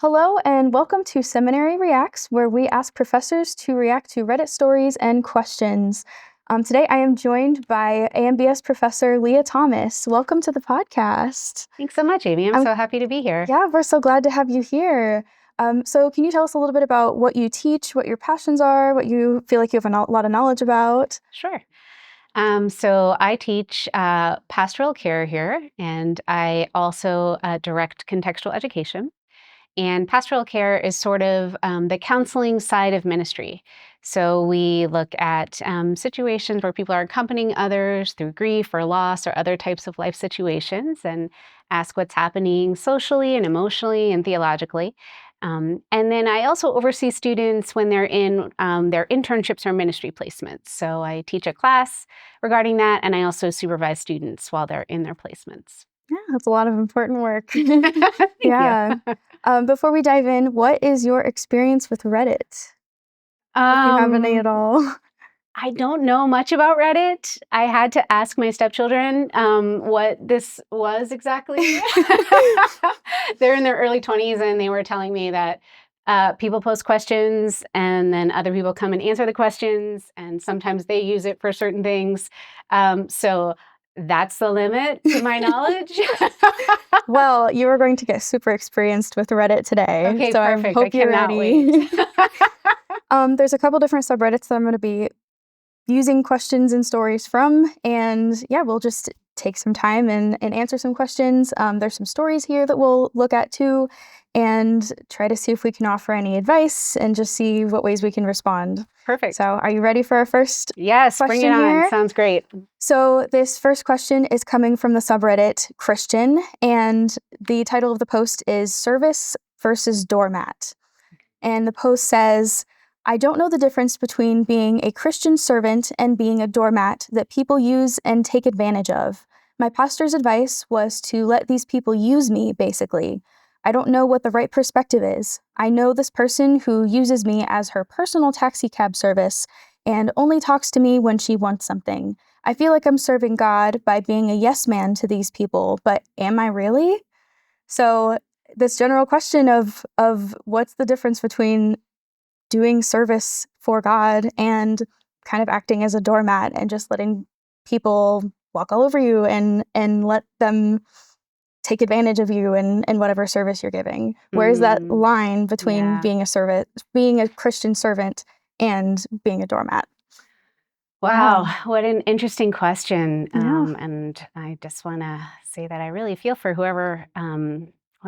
Hello and welcome to Seminary Reacts, where we ask professors to react to Reddit stories and questions. Today I am joined by AMBS professor Leah Thomas. Welcome to the podcast. Thanks so much, Amy. I'm so happy to be here. Yeah, we're so glad to have you here. So can you tell us a little bit about what you teach, what your passions are, what you feel like you have a lot of knowledge about? Sure. So I teach pastoral care here, and I also direct contextual education. And pastoral care is sort of the counseling side of ministry. So we look at situations where people are accompanying others through grief or loss or other types of life situations and ask what's happening socially and emotionally and theologically. And then I also oversee students when they're in their internships or ministry placements. So I teach a class regarding that, and I also supervise students while they're in their placements. Yeah, that's a lot of important work. Thank Yeah. you. Before we dive in, what is your experience with Reddit? If you have any at all. I don't know much about Reddit. I had to ask my stepchildren what this was exactly. They're in their early 20s, and they were telling me that people post questions, and then other people come and answer the questions, and sometimes they use it for certain things. So that's the limit to my knowledge. Well, you are going to get super experienced with Reddit today. Okay, so perfect. I hope you're cannot ready. wait. There's a couple different subreddits that I'm going to be using questions and stories from, and yeah, we'll just take some time and answer some questions. There's some stories here that we'll look at too, and try to see if we can offer any advice and just see what ways we can respond. Perfect. So are you ready for our first Yes, question bring it on. here? Sounds great. So this first question is coming from the subreddit Christian, and the title of the post is Service versus Doormat. And the post says, I don't know the difference between being a Christian servant and being a doormat that people use and take advantage of. My pastor's advice was to let these people use me, basically. I don't know what the right perspective is. I know this person who uses me as her personal taxi cab service and only talks to me when she wants something. I feel like I'm serving God by being a yes man to these people, but am I really? So this general question of what's the difference between doing service for God and kind of acting as a doormat and just letting people walk all over you and let them take advantage of you and whatever service you're giving. Where is that line between being a Christian servant and being a doormat? Wow, what an interesting question. Yeah. And I just want to say that I really feel for whoever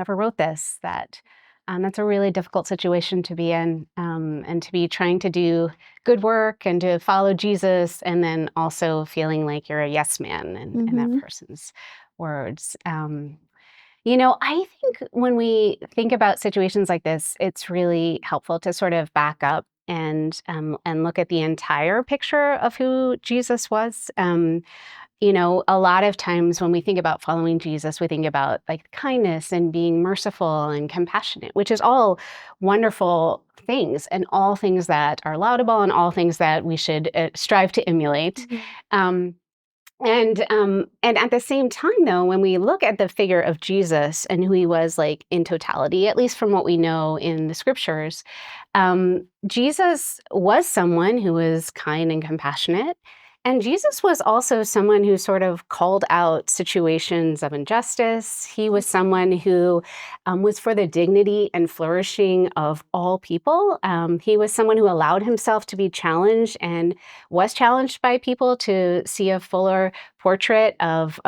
wrote this, that that's a really difficult situation to be in, and to be trying to do good work and to follow Jesus, and then also feeling like you're a yes man in that person's words. I think when we think about situations like this, it's really helpful to sort of back up and look at the entire picture of who Jesus was. A lot of times when we think about following Jesus, we think about like kindness and being merciful and compassionate, which is all wonderful things and all things that are laudable and all things that we should strive to emulate. And at the same time, though, when we look at the figure of Jesus and who he was like in totality, at least from what we know in the scriptures, Jesus was someone who was kind and compassionate. And Jesus was also someone who sort of called out situations of injustice. He was someone who was for the dignity and flourishing of all people. He was someone who allowed himself to be challenged and was challenged by people to see a fuller portrait of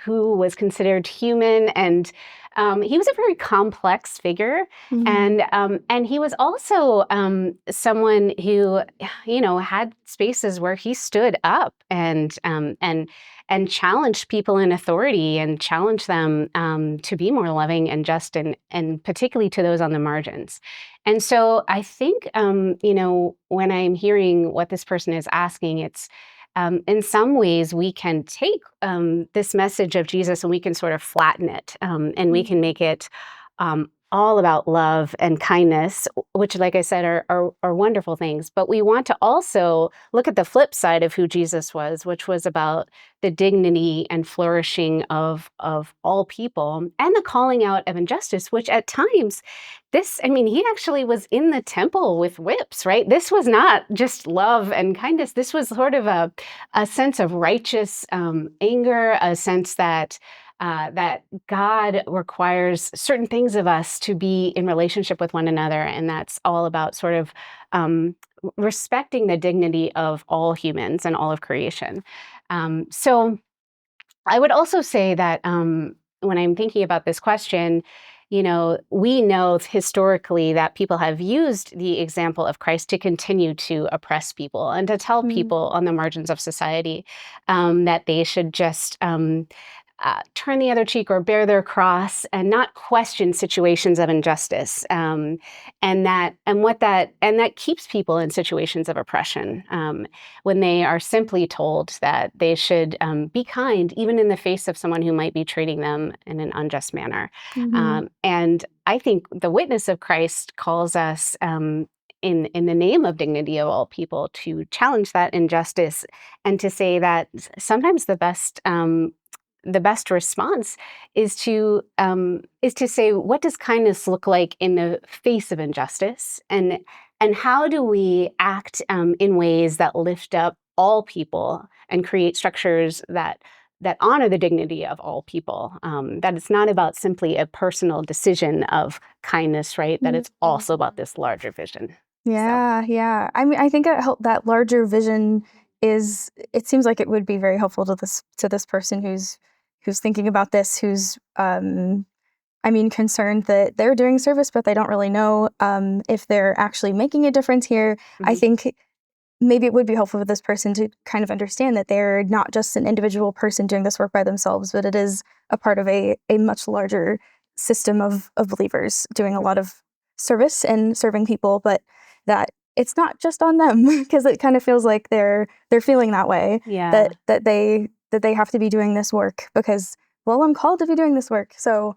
who was considered human. And he was a very complex figure, and he was also someone who, had spaces where he stood up and challenged people in authority and challenged them to be more loving and just, and particularly to those on the margins. And so I think, when I'm hearing what this person is asking, it's in some ways, we can take this message of Jesus and we can sort of flatten it, and we can make it all about love and kindness, which, like I said, are wonderful things. But we want to also look at the flip side of who Jesus was, which was about the dignity and flourishing of all people and the calling out of injustice, which at times, he actually was in the temple with whips, right? This was not just love and kindness. This was sort of a sense of righteous anger, a sense that that God requires certain things of us to be in relationship with one another. And that's all about sort of respecting the dignity of all humans and all of creation. So I would also say that when I'm thinking about this question, we know historically that people have used the example of Christ to continue to oppress people and to tell people on the margins of society that they should just turn the other cheek or bear their cross and not question situations of injustice, and that keeps people in situations of oppression when they are simply told that they should be kind, even in the face of someone who might be treating them in an unjust manner. And I think the witness of Christ calls us. In the name of dignity of all people, to challenge that injustice and to say that sometimes the best response is to say, what does kindness look like in the face of injustice, and how do we act in ways that lift up all people and create structures that honor the dignity of all people. That it's not about simply a personal decision of kindness, right? That it's also about this larger vision. Yeah, yeah. I mean, I think that larger vision is. It seems like it would be very helpful to this person who's thinking about this, who's concerned that they're doing service, but they don't really know if they're actually making a difference here. I think maybe it would be helpful for this person to kind of understand that they're not just an individual person doing this work by themselves, but it is a part of a much larger system of believers doing a lot of service and serving people, but that it's not just on them, because it kind of feels like they're feeling that way. Yeah. That they have to be doing this work because, well, I'm called to be doing this work. So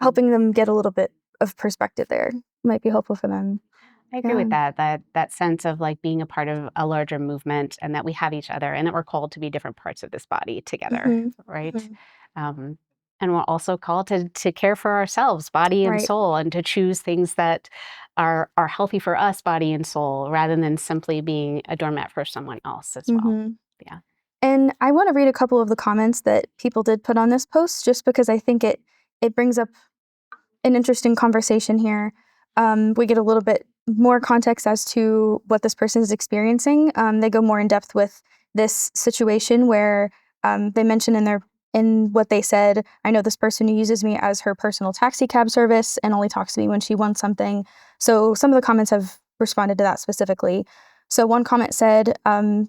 helping them get a little bit of perspective there might be helpful for them. I agree with that sense of like being a part of a larger movement, and that we have each other, and that we're called to be different parts of this body together, right? And we're also called to care for ourselves, body and Right. soul, and to choose things that are healthy for us, body and soul, rather than simply being a doormat for someone else as well. Yeah. And I want to read a couple of the comments that people did put on this post, just because I think it brings up an interesting conversation here. We get a little bit more context as to what this person is experiencing. They go more in depth with this situation where they mention in what they said, I know this person who uses me as her personal taxi cab service and only talks to me when she wants something. So some of the comments have responded to that specifically. So one comment said,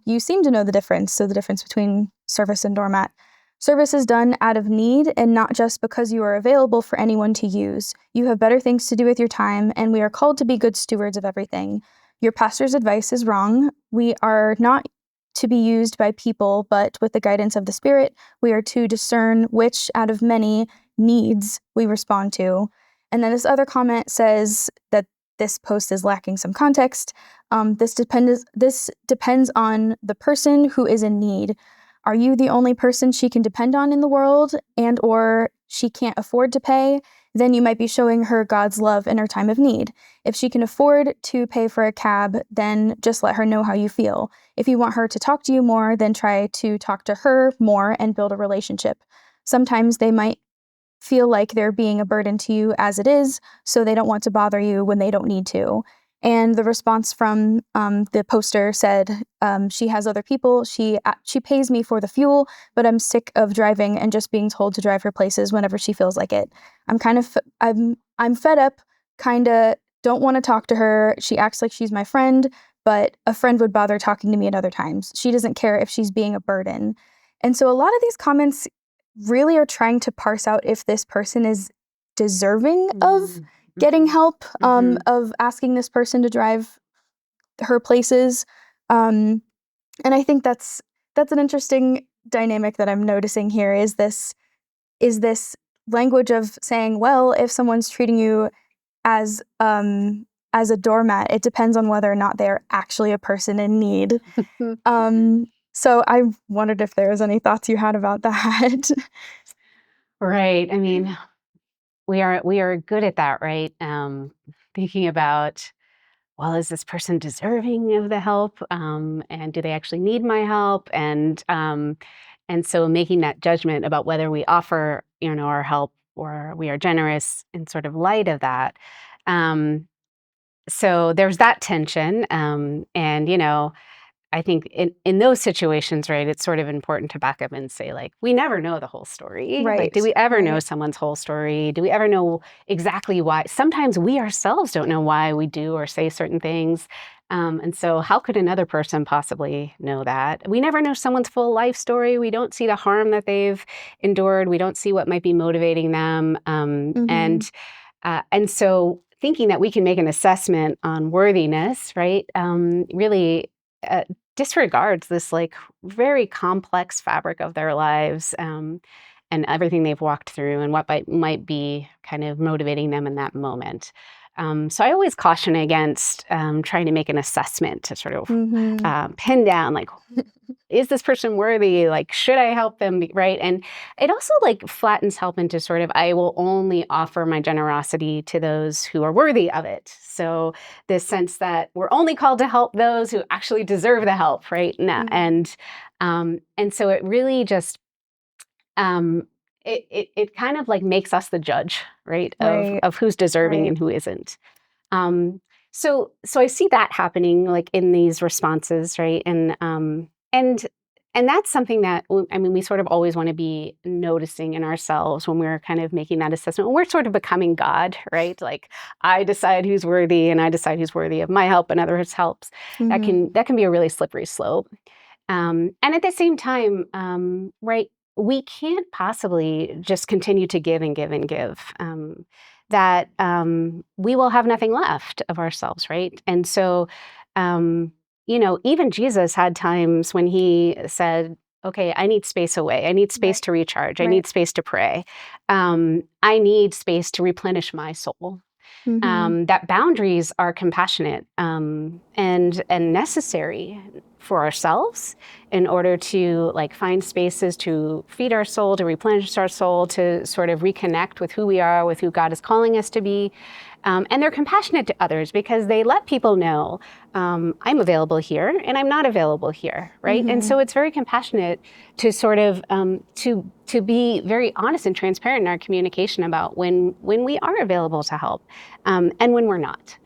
you seem to know the difference. So the difference between service and doormat. Service is done out of need and not just because you are available for anyone to use. You have better things to do with your time, and we are called to be good stewards of everything. Your pastor's advice is wrong. We are not to be used by people, but with the guidance of the Spirit, we are to discern which out of many needs we respond to. And then this other comment says that this post is lacking some context. This depends on the person who is in need. Are you the only person she can depend on in the world, and or she can't afford to pay? Then you might be showing her God's love in her time of need. If she can afford to pay for a cab, then just let her know how you feel. If you want her to talk to you more, then try to talk to her more and build a relationship. Sometimes they might feel like they're being a burden to you as it is, so they don't want to bother you when they don't need to. And the response from the poster said, she has other people, she pays me for the fuel, but I'm sick of driving and just being told to drive her places whenever she feels like it. I'm fed up, kinda don't want to talk to her. She acts like she's my friend, but a friend would bother talking to me at other times. She doesn't care if she's being a burden. And so a lot of these comments really are trying to parse out if this person is deserving of getting help, of asking this person to drive her places. And I think that's an interesting dynamic that I'm noticing here is this language of saying, well, if someone's treating you as a doormat. It depends on whether or not they're actually a person in need. So I wondered if there was any thoughts you had about that. Right. I mean, we are good at that, right? Thinking about, well, is this person deserving of the help? And do they actually need my help? And so making that judgment about whether we offer, our help or we are generous in sort of light of that. So there's that tension. And, I think in those situations, right, it's sort of important to back up and say, like, we never know the whole story. Like, do we ever know someone's whole story? Do we ever know exactly why? Sometimes we ourselves don't know why we do or say certain things. And so how could another person possibly know that? We never know someone's full life story. We don't see the harm that they've endured. We don't see what might be motivating them. And so thinking that we can make an assessment on worthiness, right, really disregards this like very complex fabric of their lives, and everything they've walked through and what might be kind of motivating them in that moment. So I always caution against trying to make an assessment to sort of pin down, like, is this person worthy? Like, should I help them? Right. And it also like flattens help into sort of, I will only offer my generosity to those who are worthy of it. So this sense that we're only called to help those who actually deserve the help. Right. And so it really just, it kind of like makes us the judge, right, of who's deserving and who isn't. So I see that happening like in these responses, right? And that's something that, I mean, we sort of always want to be noticing in ourselves when we're kind of making that assessment. When we're sort of becoming God, right? Like, I decide who's worthy and I decide who's worthy of my help and others' helps. That can be a really slippery slope. And at the same time, right, we can't possibly just continue to give and give and give. That we will have nothing left of ourselves, right? And so, even Jesus had times when he said, okay, I need space away. I need space to recharge. I need space to pray. I need space to replenish my soul. That boundaries are compassionate and necessary for ourselves in order to like find spaces to feed our soul, to replenish our soul, to sort of reconnect with who we are, with who God is calling us to be. And they're compassionate to others because they let people know, I'm available here and I'm not available here, right? And so it's very compassionate to sort of to be very honest and transparent in our communication about when we are available to help and when we're not.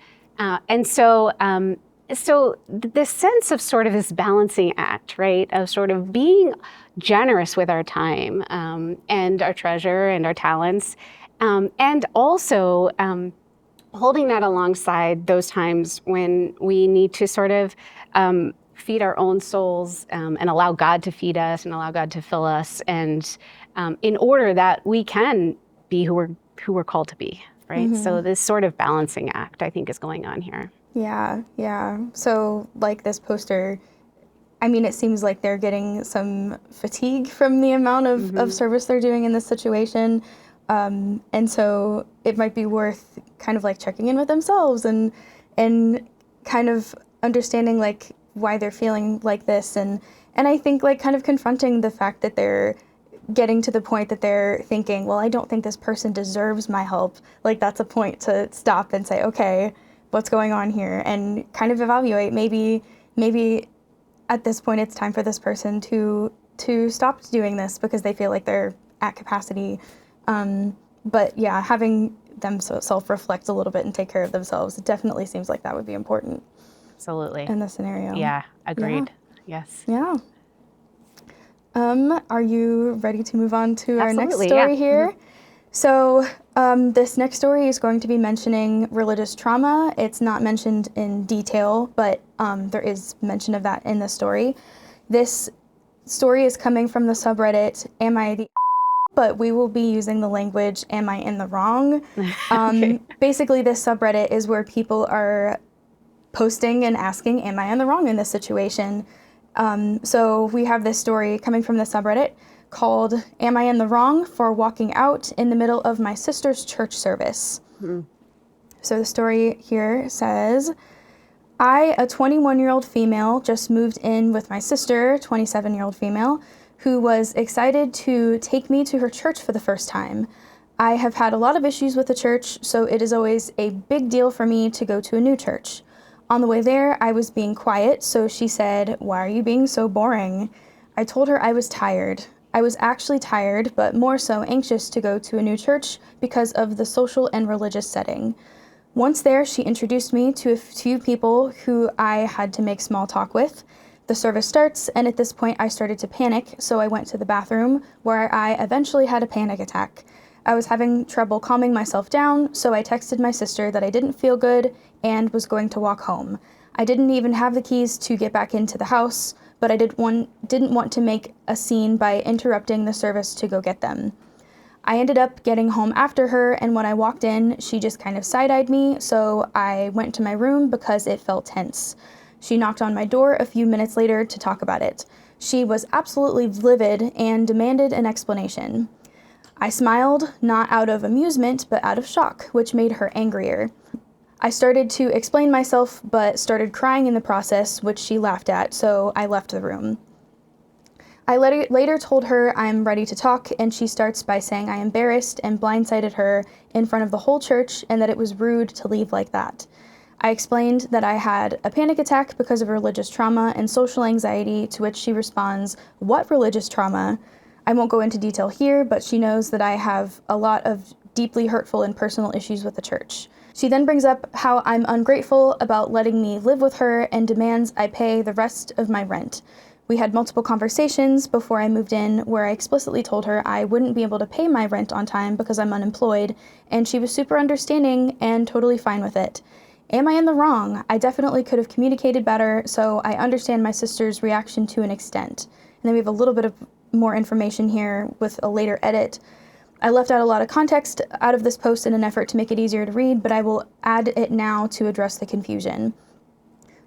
So this sense of sort of this balancing act, right, of sort of being generous with our time and our treasure and our talents, and also holding that alongside those times when we need to sort of feed our own souls and allow God to feed us and allow God to fill us, and in order that we can be who we're called to be, right? So this sort of balancing act, I think, is going on here. Yeah. So like this poster, I mean, it seems like they're getting some fatigue from the amount of service they're doing in this situation. And so it might be worth kind of like checking in with themselves and kind of understanding like why they're feeling like this. And I think like kind of confronting the fact that they're getting to the point that they're thinking, well, I don't think this person deserves my help. Like that's a point to stop and say, okay, what's going on here? And kind of evaluate, maybe at this point it's time for this person to stop doing this because they feel like they're at capacity. But yeah, having them self-reflect a little bit and take care of themselves, it definitely seems like that would be important. Absolutely. In this scenario. Yeah, agreed. Yes. Yeah. Are you ready to move on to our next story here? So this next story is going to be mentioning religious trauma. It's not mentioned in detail, but there is mention of that in the story. This story is coming from the subreddit, Am I the but we will be using the language, am I in the wrong? Basically, this subreddit is where people are posting and asking, am I in the wrong in this situation? So we have this story coming from the subreddit called, Am I in the Wrong for Walking Out in the Middle of My Sister's Church Service? So the story here says, I, a 21-year-old female, just moved in with my sister, 27-year-old female, who was excited to take me to her church for the first time. I have had a lot of issues with the church, so it is always a big deal for me to go to a new church. On the way there, I was being quiet, so she said, "Why are you being so boring?" I told her I was tired. I was actually tired, but more so anxious to go to a new church because of the social and religious setting. Once there, she introduced me to a few people who I had to make small talk with. The service starts, and at this point I started to panic, so I went to the bathroom, where I eventually had a panic attack. I was having trouble calming myself down, so I texted my sister that I didn't feel good and was going to walk home. I didn't even have the keys to get back into the house, but I didn't want to make a scene by interrupting the service to go get them. I ended up getting home after her, and when I walked in, she just kind of side-eyed me, so I went to my room because it felt tense. She knocked on my door a few minutes later to talk about it. She was absolutely livid and demanded an explanation. I smiled, not out of amusement, but out of shock, which made her angrier. I started to explain myself, but started crying in the process, which she laughed at, so I left the room. I later told her I'm ready to talk, and she starts by saying I embarrassed and blindsided her in front of the whole church and that it was rude to leave like that. I explained that I had a panic attack because of religious trauma and social anxiety, to which she responds, "What religious trauma?" I won't go into detail here, but she knows that I have a lot of deeply hurtful and personal issues with the church. She then brings up how I'm ungrateful about letting me live with her and demands I pay the rest of my rent. We had multiple conversations before I moved in where I explicitly told her I wouldn't be able to pay my rent on time because I'm unemployed, and she was super understanding and totally fine with it. Am I in the wrong? I definitely could have communicated better, so I understand my sister's reaction to an extent. And then we have a little bit of more information here with a later edit. I left out a lot of context out of this post in an effort to make it easier to read, but I will add it now to address the confusion.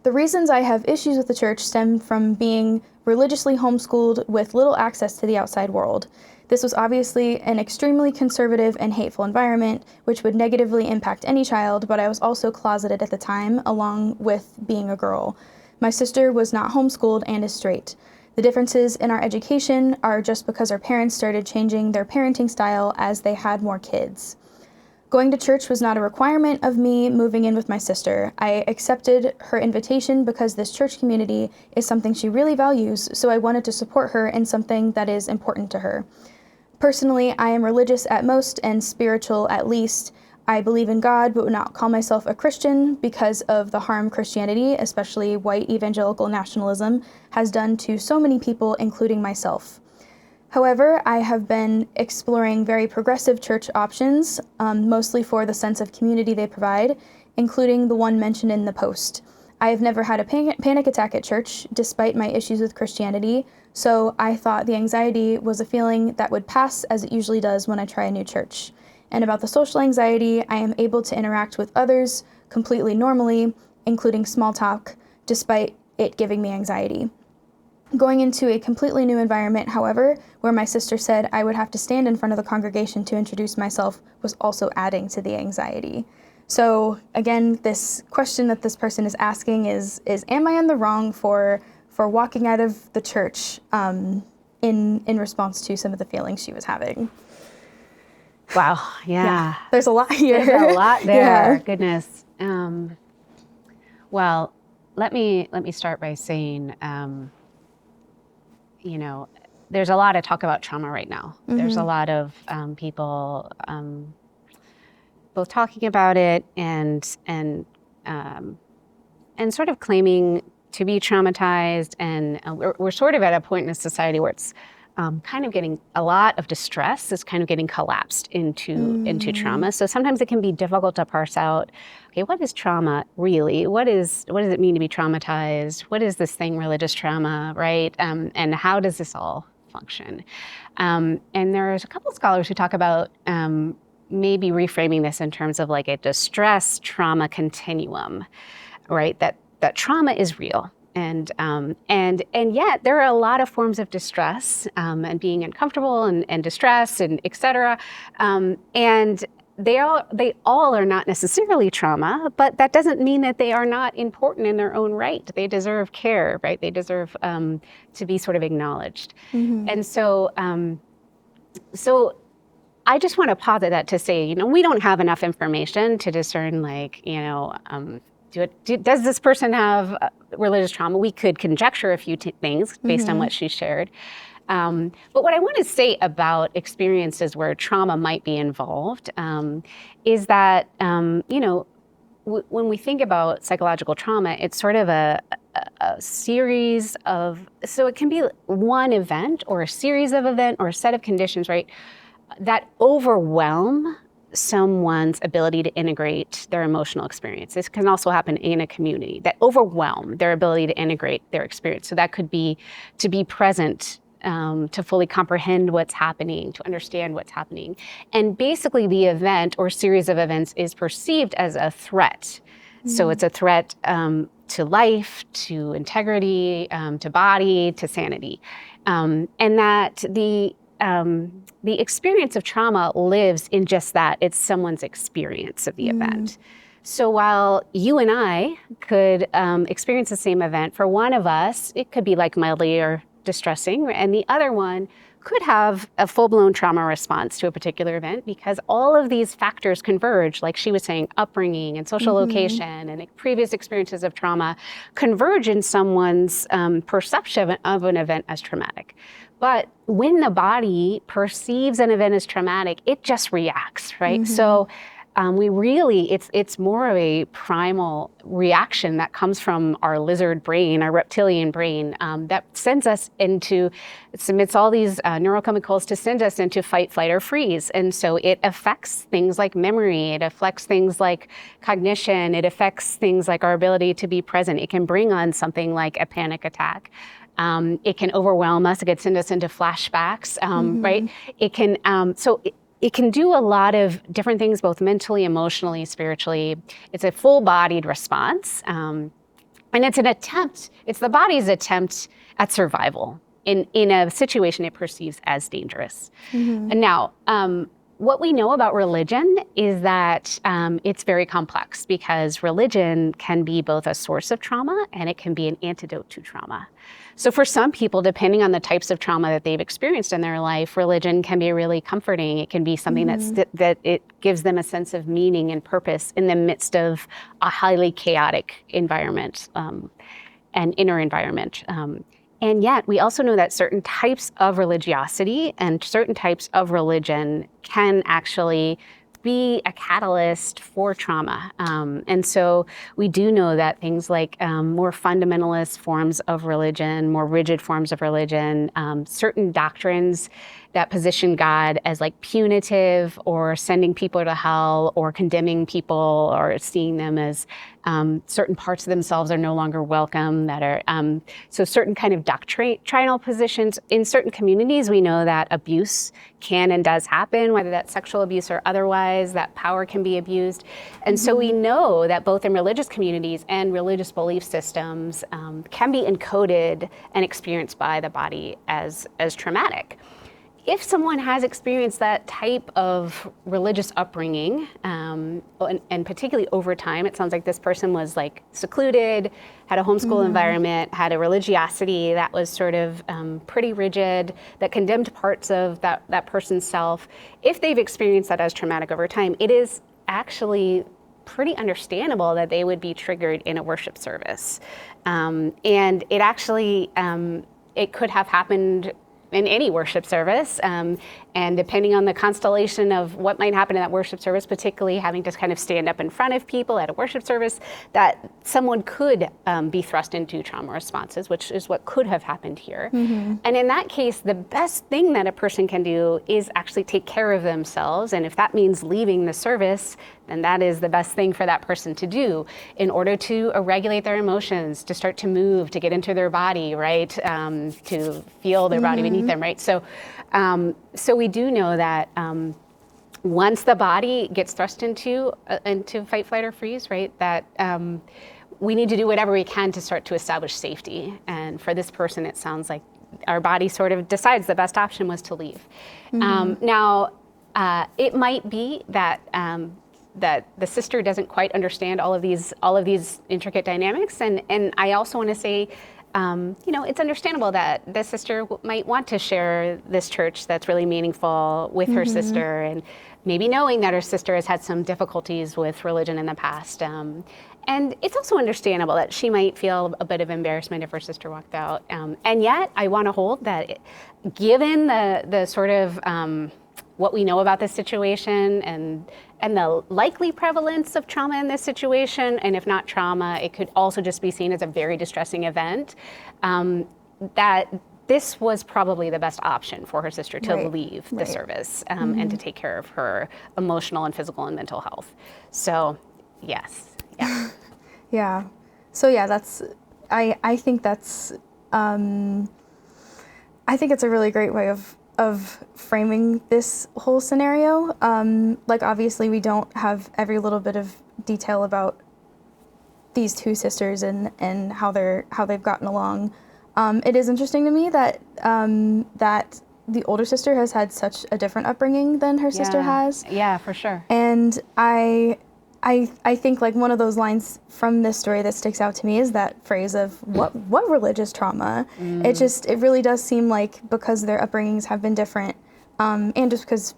The reasons I have issues with the church stem from being religiously homeschooled with little access to the outside world. This was obviously an extremely conservative and hateful environment, which would negatively impact any child, but I was also closeted at the time, along with being a girl. My sister was not homeschooled and is straight. The differences in our education are just because our parents started changing their parenting style as they had more kids. Going to church was not a requirement of me moving in with my sister. I accepted her invitation because this church community is something she really values, so I wanted to support her in something that is important to her. Personally, I am religious at most and spiritual at least. I believe in God, but would not call myself a Christian because of the harm Christianity, especially white evangelical nationalism, has done to so many people, including myself. However, I have been exploring very progressive church options, mostly for the sense of community they provide, including the one mentioned in the post. I have never had a panic attack at church, despite my issues with Christianity, so I thought the anxiety was a feeling that would pass as it usually does when I try a new church. And about the social anxiety, I am able to interact with others completely normally, including small talk, despite it giving me anxiety. Going into a completely new environment, however, where my sister said I would have to stand in front of the congregation to introduce myself, was also adding to the anxiety. So again, this question that this person is asking is am I in the wrong for walking out of the church in response to some of the feelings she was having? Wow, yeah. There's a lot here. There's a lot there, Yeah. goodness. Well, let me start by saying, there's a lot of talk about trauma right now. There's a lot of people both talking about it and sort of claiming to be traumatized. And we're sort of at a point in a society where it's kind of getting a lot of distress is kind of getting collapsed into trauma. So sometimes it can be difficult to parse out, okay, what is trauma really? What does it mean to be traumatized? What is this thing, religious trauma, right? And how does this all function? And there's a couple scholars who talk about maybe reframing this in terms of like a distress trauma continuum, right? That trauma is real. And yet there are a lot of forms of distress and being uncomfortable and distress and et cetera. And they all are not necessarily trauma, but that doesn't mean that they are not important in their own right. They deserve care, right? They deserve to be sort of acknowledged. And so, so I just want to posit that to say, we don't have enough information to discern, like, does this person have religious trauma? We could conjecture a few things based on what she shared. But what I want to say about experiences where trauma might be involved is that, when we think about psychological trauma, it's sort of a series of, so it can be one event or a series of events or a set of conditions, right, that overwhelm someone's ability to integrate their emotional experience. This can also happen in a community, that overwhelm their ability to integrate their experience. So that could be to be present, to fully comprehend what's happening, to understand what's happening. And basically the event or series of events is perceived as a threat. So it's a threat to life, to integrity, to body, to sanity. And that the experience of trauma lives in just that. It's someone's experience of the event. So while you and I could experience the same event, for one of us, it could be like mildly or distressing, and the other one could have a full-blown trauma response to a particular event, because all of these factors converge, like she was saying, upbringing and social location and previous experiences of trauma converge in someone's perception of an event as traumatic. But when the body perceives an event as traumatic, it just reacts, right? So it's more of a primal reaction that comes from our lizard brain, our reptilian brain, that submits all these neurochemicals to send us into fight, flight, or freeze. And so it affects things like memory, it affects things like cognition, it affects things like our ability to be present. It can bring on something like a panic attack. It can overwhelm us, it can send us into flashbacks, right? It can, it can do a lot of different things, both mentally, emotionally, spiritually. It's a full-bodied response. And it's it's the body's attempt at survival in a situation it perceives as dangerous. And now, what we know about religion is that it's very complex, because religion can be both a source of trauma and it can be an antidote to trauma. So for some people, depending on the types of trauma that they've experienced in their life, religion can be really comforting. It can be something that it gives them a sense of meaning and purpose in the midst of a highly chaotic environment and inner environment. And yet, we also know that certain types of religiosity and certain types of religion can actually be a catalyst for trauma. And so we do know that things like more fundamentalist forms of religion, more rigid forms of religion, certain doctrines that position God as like punitive or sending people to hell or condemning people or seeing them as certain parts of themselves are no longer welcome, that are, so certain kind of doctrinal positions. In certain communities, we know that abuse can and does happen, whether that's sexual abuse or otherwise, that power can be abused. And so we know that both in religious communities and religious belief systems can be encoded and experienced by the body as traumatic. If someone has experienced that type of religious upbringing, and particularly over time, it sounds like this person was like secluded, had a homeschool environment, had a religiosity that was sort of pretty rigid, that condemned parts of that person's self. If they've experienced that as traumatic over time, it is actually pretty understandable that they would be triggered in a worship service. And it actually, it could have happened in any worship service, and depending on the constellation of what might happen in that worship service, particularly having to kind of stand up in front of people at a worship service, that someone could be thrust into trauma responses, which is what could have happened here. And in that case, the best thing that a person can do is actually take care of themselves, and if that means leaving the service, then that is the best thing for that person to do in order to regulate their emotions, to start to move, to get into their body, right? To feel their body beneath them, right? So we do know that once the body gets thrust into fight, flight, or freeze, right? That we need to do whatever we can to start to establish safety. And for this person, it sounds like our body sort of decides the best option was to leave. Now, It might be that that the sister doesn't quite understand all of these intricate dynamics, and I also want to say, it's understandable that the sister might want to share this church that's really meaningful with her sister, and maybe knowing that her sister has had some difficulties with religion in the past. And it's also understandable that she might feel a bit of embarrassment if her sister walked out. And yet, I want to hold that, given the sort of what we know about this situation and the likely prevalence of trauma in this situation, and if not trauma, it could also just be seen as a very distressing event, that this was probably the best option for her sister to leave the service and to take care of her emotional and physical and mental health. So, yes. Yeah. Yeah. So yeah, I think that's, I think it's a really great way of framing this whole scenario. Like obviously we don't have every little bit of detail about these two sisters and how they've gotten along. It is interesting to me that that the older sister has had such a different upbringing than her sister has. Yeah, for sure. And I think like one of those lines from this story that sticks out to me is that phrase of what religious trauma. It really does seem like because their upbringings have been different, and just because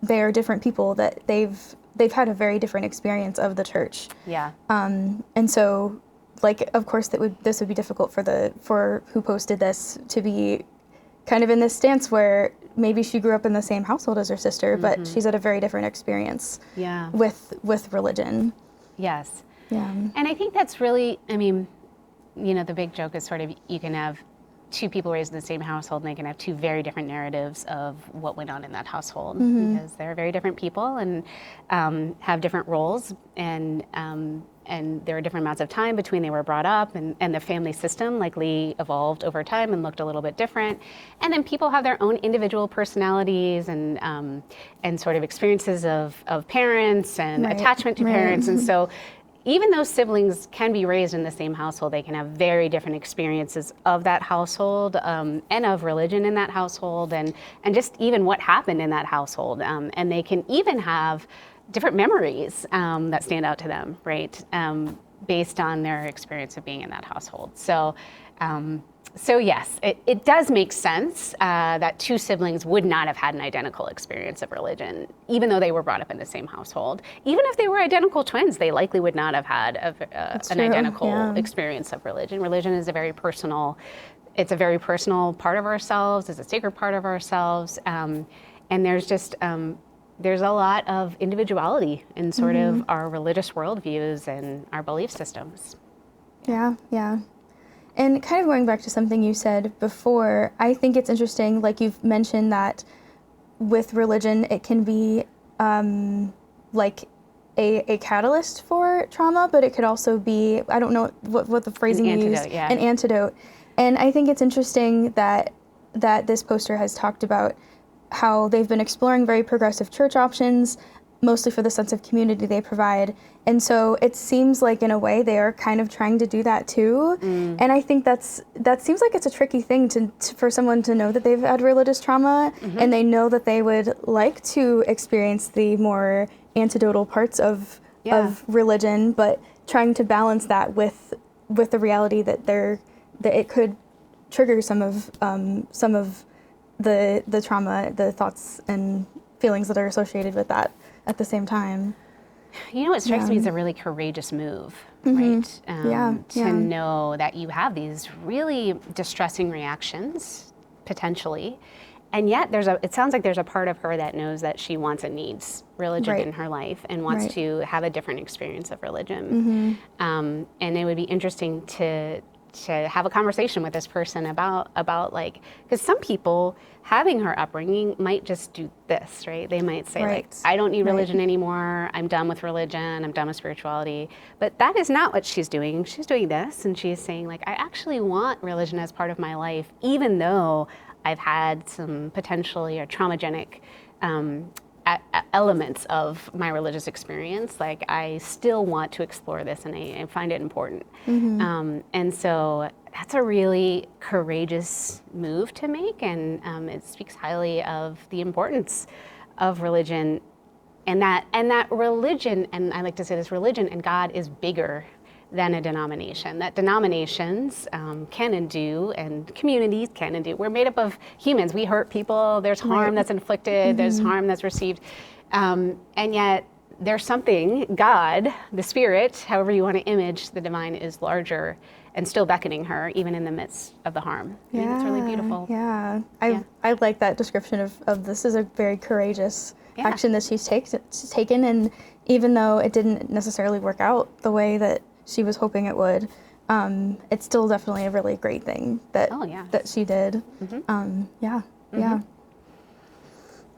they are different people, that they've had a very different experience of the church. Yeah. And so, like, of course, this would be difficult for who posted this to be kind of in this stance where maybe she grew up in the same household as her sister, but she's had a very different experience with religion. Yes. Yeah. And I think that's really, I mean, the big joke is sort of you can have two people raised in the same household and they can have two very different narratives of what went on in that household because they're very different people and have different roles and there are different amounts of time between they were brought up and the family system likely evolved over time and looked a little bit different. And then people have their own individual personalities and sort of experiences of parents and attachment to parents. And so even though siblings can be raised in the same household, they can have very different experiences of that household and of religion in that household and just even what happened in that household. And they can even have different memories that stand out to them, right? Based on their experience of being in that household. So yes, it does make sense that two siblings would not have had an identical experience of religion, even though they were brought up in the same household. Even if they were identical twins, they likely would not have had an identical experience of religion. Religion is a very personal part of ourselves, it's a sacred part of ourselves, and there's just, there's a lot of individuality in sort of our religious worldviews and our belief systems. Yeah. And kind of going back to something you said before, I think it's interesting, like you've mentioned that with religion, it can be like a catalyst for trauma, but it could also be, I don't know what the phrasing you used, an antidote. And I think it's interesting that this poster has talked about how they've been exploring very progressive church options, mostly for the sense of community they provide. And so it seems like in a way they are kind of trying to do that too. And I think that seems like it's a tricky thing for someone to know that they've had religious trauma and they know that they would like to experience the more antidotal parts of religion, but trying to balance that with the reality that it could trigger some of the trauma, the thoughts and feelings that are associated with that at the same time. What strikes me as a really courageous move, right? To know that you have these really distressing reactions, potentially, and yet it sounds like there's a part of her that knows that she wants and needs religion in her life and wants to have a different experience of religion. And it would be interesting to have a conversation with this person about like, because some people having her upbringing might just do this, right? They might say like, I don't need religion anymore. I'm done with religion. I'm done with spirituality. But that is not what she's doing. She's doing this, and she's saying like, I actually want religion as part of my life, even though I've had some potentially or traumatic elements of my religious experience. Like, I still want to explore this, and I find it important. And so that's a really courageous move to make, and it speaks highly of the importance of religion, and that religion, and I like to say this, religion and God is bigger than a denomination. That denominations can and do, and communities can and do. We're made up of humans. We hurt people. There's harm that's inflicted. There's harm that's received, and yet there's something, God, the Spirit, however you want to image the divine, is larger and still beckoning her even in the midst of the harm. I think it's really beautiful. Yeah. I like that description of this is a very courageous action that she's taken, and even though it didn't necessarily work out the way that she was hoping it would, it's still definitely a really great thing that that she did.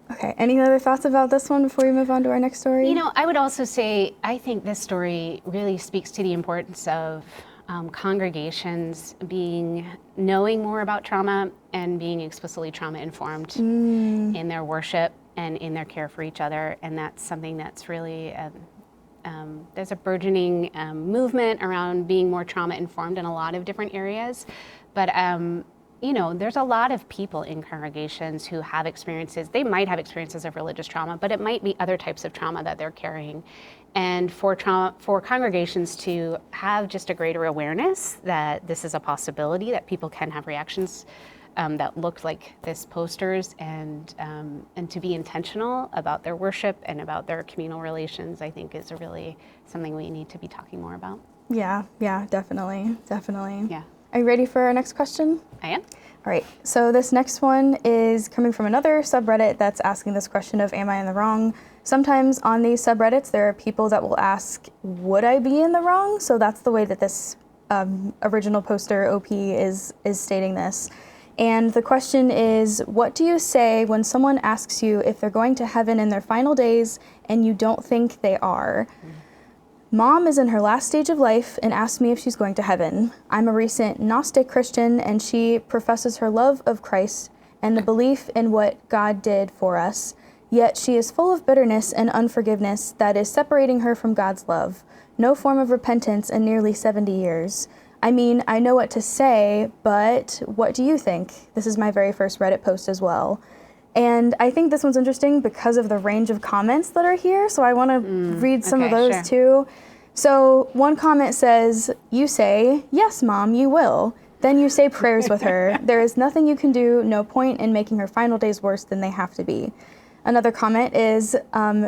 Okay, any other thoughts about this one before we move on to our next story? You know, I would also say I think this story really speaks to the importance of congregations knowing more about trauma and being explicitly trauma informed in their worship and in their care for each other. And that's something that's really, there's a burgeoning movement around being more trauma informed in a lot of different areas. But you know, there's a lot of people in congregations who have experiences. They might have experiences of religious trauma, but it might be other types of trauma that they're carrying. And for congregations to have just a greater awareness that this is a possibility, that people can have reactions that look like this posters, and to be intentional about their worship and about their communal relations, I think is really something we need to be talking more about. Yeah, definitely. Yeah. Are you ready for our next question? I am. All right, so this next one is coming from another subreddit that's asking this question of, am I in the wrong? Sometimes on these subreddits, there are people that will ask, would I be in the wrong? So that's the way that this original poster, OP, is stating this. And the question is, what do you say when someone asks you if they're going to heaven in their final days and you don't think they are? Mom is in her last stage of life and asked me if she's going to heaven. I'm a recent Gnostic Christian, and she professes her love of Christ and the belief in what God did for us. Yet she is full of bitterness and unforgiveness that is separating her from God's love. No form of repentance in nearly 70 years. I mean, I know what to say, but what do you think? This is my very first Reddit post as well. And I think this one's interesting because of the range of comments that are here, so I want to read some of those too. So one comment says, you say, yes, Mom, you will. Then you say prayers with her. There is nothing you can do, no point in making her final days worse than they have to be. Another comment is,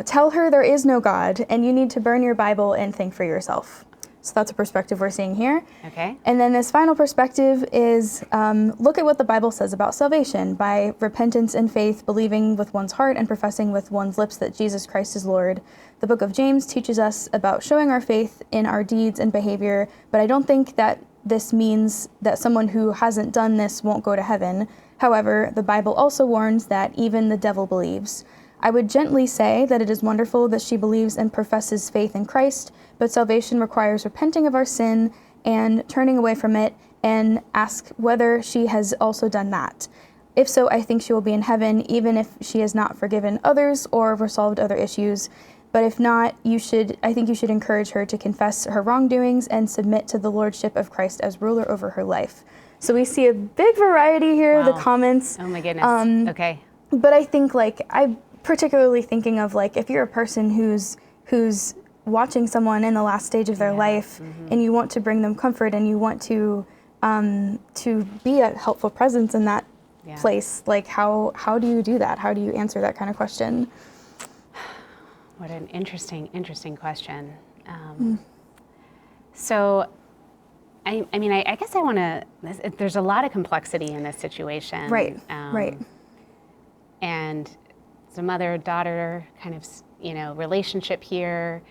tell her there is no God, and you need to burn your Bible and think for yourself. So that's a perspective we're seeing here. Okay. And then this final perspective is, look at what the Bible says about salvation. By repentance and faith, believing with one's heart and professing with one's lips that Jesus Christ is Lord. The book of James teaches us about showing our faith in our deeds and behavior, but I don't think that this means that someone who hasn't done this won't go to heaven. However, the Bible also warns that even the devil believes. I would gently say that it is wonderful that she believes and professes faith in Christ, but salvation requires repenting of our sin and turning away from it, and ask whether she has also done that. If so, I think she will be in heaven, even if she has not forgiven others or resolved other issues. But if not, I think you should encourage her to confess her wrongdoings and submit to the lordship of Christ as ruler over her life. So we see a big variety here, the comments. Oh my goodness, okay. But I think, I'm particularly thinking of, if you're a person who's watching someone in the last stage of their life, and you want to bring them comfort, and you want to be a helpful presence in that place, how do you do that? How do you answer that kind of question? What an interesting question. So, I mean, I guess I want to, there's a lot of complexity in this situation. Right. And it's a mother-daughter kind of, relationship here.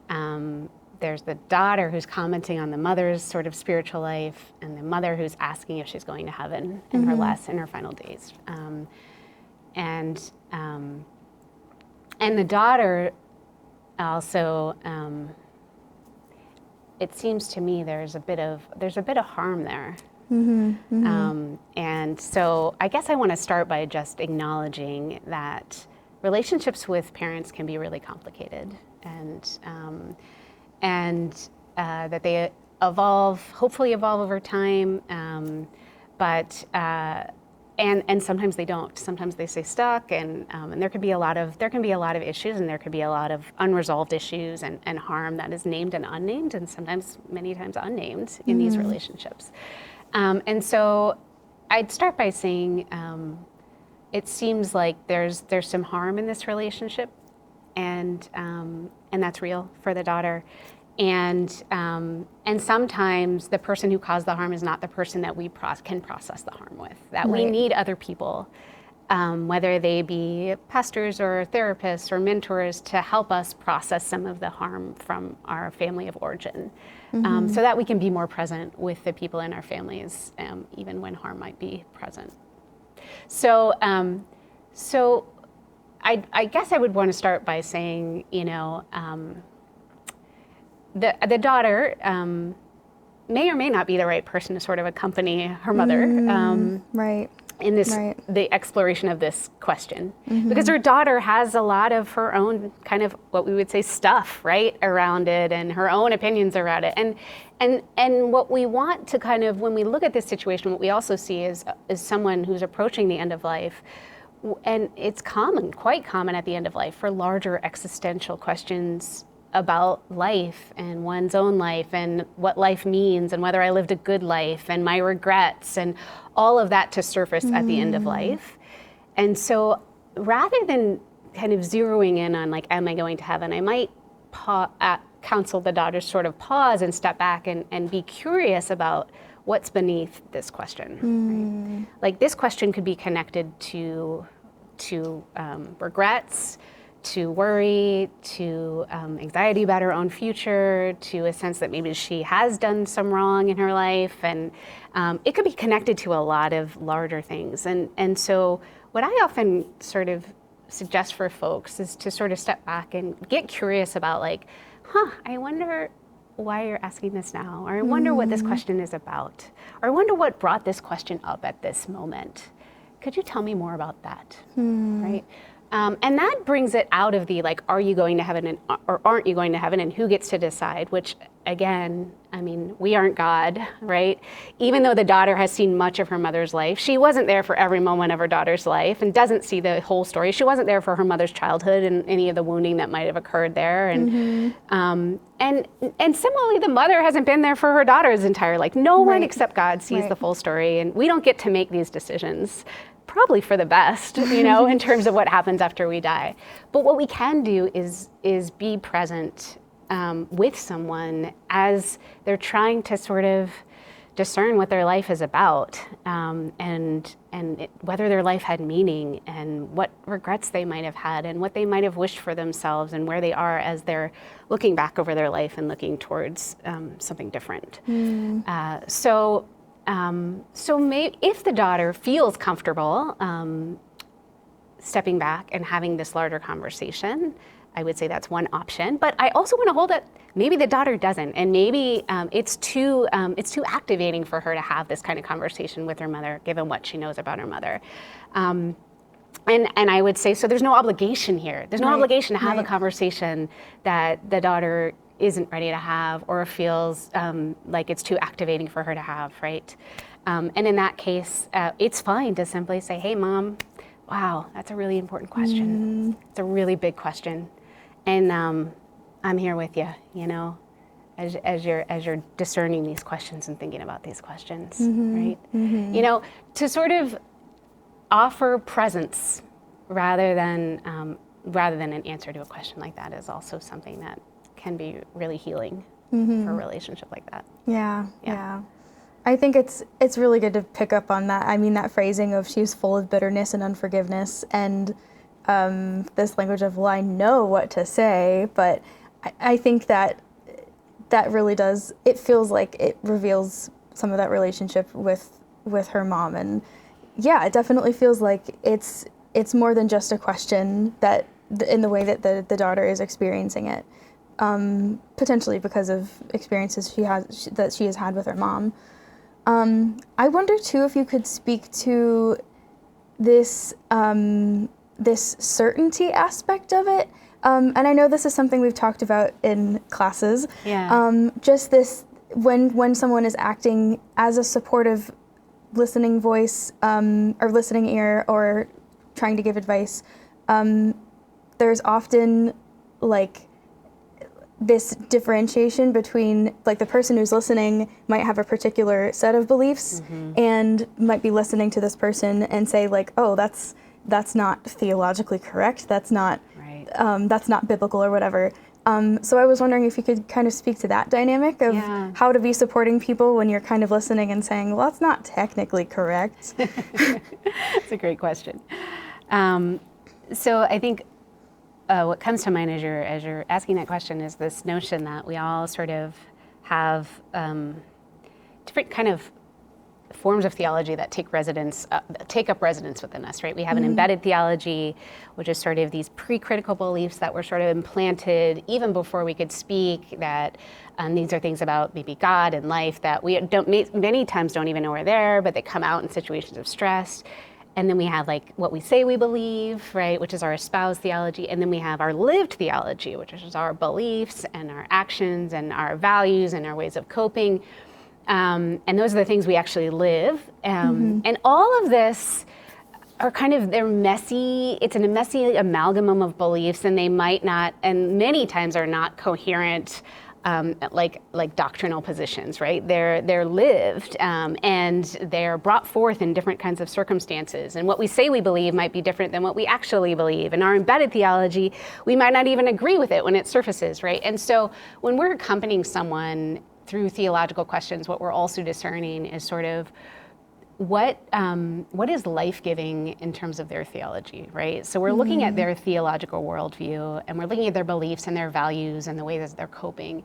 There's the daughter who's commenting on the mother's sort of spiritual life, and the mother who's asking if she's going to heaven in her final days. And the daughter also, it seems to me there's a bit of harm there. And so I guess I want to start by just acknowledging that relationships with parents can be really complicated, and that they hopefully evolve over time. But and sometimes they don't. Sometimes they stay stuck, and there can be a lot of issues, and there could be a lot of unresolved issues and harm that is named and unnamed, and sometimes many times unnamed in these relationships. And so I'd start by saying it seems like there's some harm in this relationship, and that's real for the daughter. And sometimes the person who caused the harm is not the person that we can process the harm with. That we need other people, whether they be pastors or therapists or mentors, to help us process some of the harm from our family of origin, so that we can be more present with the people in our families, even when harm might be present. So, I guess I would want to start by saying, the daughter may or may not be the right person to sort of accompany her mother in this the exploration of this question, because her daughter has a lot of her own kind of what we would say stuff around it, and her own opinions around it, and what we want to kind of, when we look at this situation, what we also see is someone who's approaching the end of life. And it's quite common at the end of life for larger existential questions about life and one's own life and what life means and whether I lived a good life and my regrets and all of that to surface at the end of life. And so rather than kind of zeroing in on am I going to heaven, I might counsel the daughter to sort of pause and step back and be curious about what's beneath this question. Right? This question could be connected to regrets, to worry, to anxiety about her own future, to a sense that maybe she has done some wrong in her life, and it could be connected to a lot of larger things. And so what I often sort of suggest for folks is to sort of step back and get curious about I wonder why you're asking this now, or I wonder what this question is about, or I wonder what brought this question up at this moment. Could you tell me more about that, right? And that brings it out of the are you going to heaven or aren't you going to heaven, and who gets to decide, which again, I mean, we aren't God, right? Even though the daughter has seen much of her mother's life, she wasn't there for every moment of her daughter's life and doesn't see the whole story. She wasn't there for her mother's childhood and any of the wounding that might have occurred there. And similarly, the mother hasn't been there for her daughter's entire life. No one except God sees the full story, and we don't get to make these decisions. Probably for the best, in terms of what happens after we die. But what we can do is be present with someone as they're trying to sort of discern what their life is about, and whether their life had meaning, and what regrets they might have had, and what they might have wished for themselves, and where they are as they're looking back over their life and looking towards something different. So maybe if the daughter feels comfortable stepping back and having this larger conversation, I would say that's one option. But I also want to hold it, maybe the daughter doesn't, and maybe it's too activating for her to have this kind of conversation with her mother, given what she knows about her mother. And I would say, so there's no obligation here. There's no obligation to have a conversation that the daughter isn't ready to have, or feels like it's too activating for her to have, right? And in that case, it's fine to simply say, hey, Mom, wow, that's a really important question. It's a really big question. And I'm here with you, as you're discerning these questions and thinking about these questions, right? To sort of offer presence rather than an answer to a question like that is also something that can be really healing for a relationship like that. Yeah. I think it's really good to pick up on that. I mean, that phrasing of she's full of bitterness and unforgiveness, and this language of, well, I know what to say, but I think that really does, it feels like it reveals some of that relationship with her mom. And yeah, it definitely feels like it's more than just a question, that in the way that the daughter is experiencing it. Potentially because of experiences she has had with her mom. I wonder too if you could speak to this certainty aspect of it. And I know this is something we've talked about in classes. Yeah. Just this, when someone is acting as a supportive listening voice or listening ear or trying to give advice, there's often like this differentiation between like the person who's listening might have a particular set of beliefs and might be listening to this person and say like, oh, that's not theologically correct. That's not biblical or whatever. So I was wondering if you could kind of speak to that dynamic of how to be supporting people when you're kind of listening and saying, well, that's not technically correct. That's a great question. So I think what comes to mind as you're asking that question is this notion that we all sort of have different kind of forms of theology that take up residence within us, right? We have an embedded theology, which is sort of these pre-critical beliefs that were sort of implanted even before we could speak, that these are things about maybe God and life that we many times don't even know are there, but they come out in situations of stress. And then we have like what we say we believe, right, which is our espoused theology. And then we have our lived theology, which is our beliefs and our actions and our values and our ways of coping. And those are the things we actually live. And all of this are they're messy. It's a messy amalgam of beliefs, and they might not, and many times are not coherent, like doctrinal positions, right? They're lived, and they're brought forth in different kinds of circumstances. And what we say we believe might be different than what we actually believe. And our embedded theology, we might not even agree with it when it surfaces, right? And so when we're accompanying someone through theological questions, what we're also discerning is sort of what is life-giving in terms of their theology, right? So we're looking at their theological worldview, and we're looking at their beliefs and their values and the way that they're coping.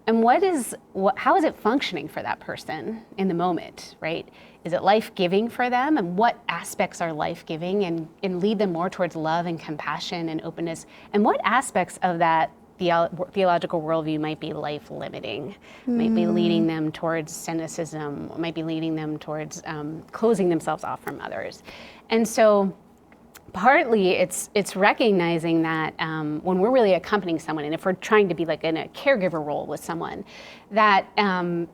And how is it functioning for that person in the moment, right? Is it life-giving for them? And what aspects are life-giving and lead them more towards love and compassion and openness? And what aspects of that theological worldview might be life-limiting, might be leading them towards cynicism, might be leading them towards closing themselves off from others. And so partly it's recognizing that when we're really accompanying someone, and if we're trying to be like in a caregiver role with someone, that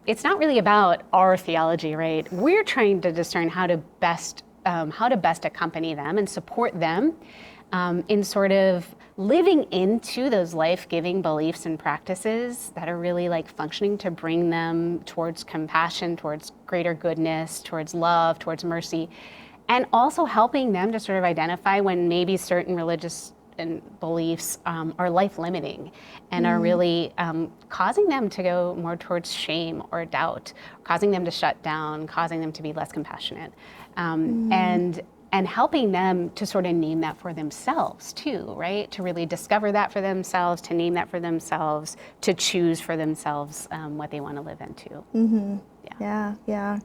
it's not really about our theology, right? We're trying to discern how to best accompany them and support them in sort of living into those life-giving beliefs and practices that are really like functioning to bring them towards compassion, towards greater goodness, towards love, towards mercy, and also helping them to sort of identify when maybe certain religious and beliefs are life-limiting and are really causing them to go more towards shame or doubt, causing them to shut down, causing them to be less compassionate, and helping them to sort of name that for themselves too, right? To really discover that for themselves, to name that for themselves, to choose for themselves what they want to live into. Yeah.